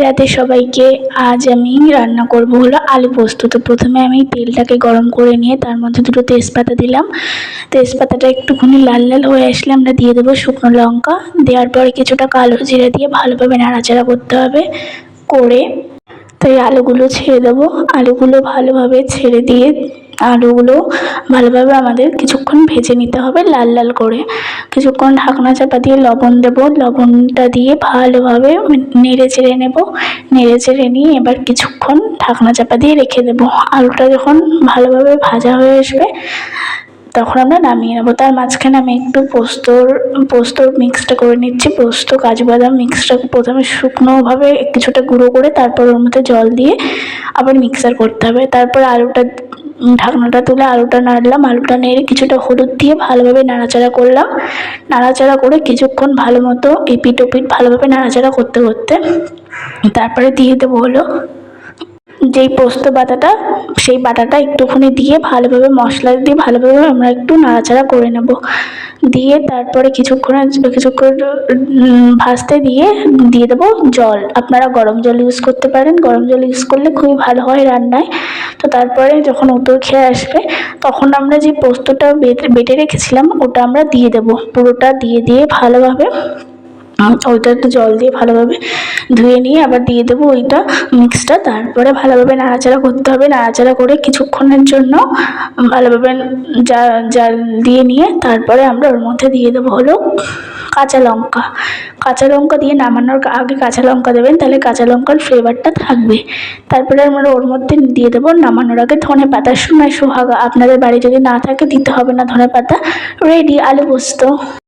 রাতে সবাইকে। আজ আমি রান্না করব হলো আলু পোস্ত। তো প্রথমে আমি তেলটাকে গরম করে নিয়ে তার মধ্যে দুটো তেজপাতা দিলাম। তেজপাতাটা একটুখানি লাল লাল হয়ে আসলে আমরা দিয়ে দেবো শুকনো লঙ্কা। দেওয়ার পরে কিছুটা কালো জিরে দিয়ে ভালোভাবে নাড়াচাড়া করতে হবে। করে তো এই আলুগুলো ছেড়ে দেবো। আলুগুলো ভালোভাবে ছেড়ে দিয়ে আলুগুলো ভালোভাবে আমাদের কিছুক্ষণ ভেজে নিতে হবে লাল লাল করে। কিছুক্ষণ ঢাকনা চাপা দিয়ে লবণ দেবো। লবণটা দিয়ে ভালোভাবে নেড়ে চেড়ে নেব। নেড়ে চেড়ে নিয়ে এবার কিছুক্ষণ ঢাকনা চাপা দিয়ে রেখে দেবো। আলুটা যখন ভালোভাবে ভাজা হয়ে আসবে তখন আমরা নামিয়ে নেবো। তার মাঝখানে আমি একটু পোস্তর মিক্সটা করে নিচ্ছি। পোস্ত কাজু বাদাম মিক্সটা প্রথমে শুকনোভাবে কিছুটা গুঁড়ো করে তারপর ওর মধ্যে জল দিয়ে আবার মিক্সার করতে হবে। তারপর আলুটা ঢাকনাটা তুলে আলুটা নাড়লাম। আলুটা নেড়ে কিছুটা হলুদ দিয়ে ভালোভাবে নাড়াচাড়া করলাম। নাড়াচাড়া করে কিছুক্ষণ ভালো মতো এপিট ওপিট ভালোভাবে নাড়াচাড়া করতে করতে তারপরে দিয়ে দেবো হলো যেই পোস্ত বাটাটা, সেই বাটাটা একটুখানি দিয়ে ভালোভাবে মশলা দিয়ে ভালোভাবে আমরা একটু নাড়াচাড়া করে নেব। দিয়ে তারপরে কিছুক্ষণ ভাজতে দিয়ে দিয়ে দেবো জল। আপনারা গরম জল ইউজ করতে পারেন, গরম জল ইউজ করলে খুবই ভালো হয় রান্নায়। তো তারপরে যখন উতর খেয়ে আসবে তখন আমরা যে পোস্তটা বেটে রেখেছিলাম ওটা আমরা দিয়ে দেবো। পুরোটা দিয়ে ভালোভাবে ওইটা একটু জল দিয়ে ভালোভাবে ধুয়ে নিয়ে আবার দিয়ে দেবো ওইটা মিক্সটা। তারপরে ভালোভাবে নাড়াচাড়া করতে হবে। নাড়াচাড়া করে কিছুক্ষণের জন্য ভালোভাবে জাল দিয়ে নিয়ে তারপরে আমরা ওর মধ্যে দিয়ে দেবো হলো কাঁচা লঙ্কা। কাঁচা লঙ্কা দিয়ে নামানোর আগে কাঁচা লঙ্কা দেবেন, তাহলে কাঁচা লঙ্কার ফ্লেভারটা থাকবে। তারপরে আমরা ওর মধ্যে দিয়ে দেবো নামানোর আগে ধনে পাতা, সোনায় সোহাগা। আপনাদের বাড়ি যদি না থাকে দিতে হবে না ধনে পাতা। রেডি আলু পোস্ত।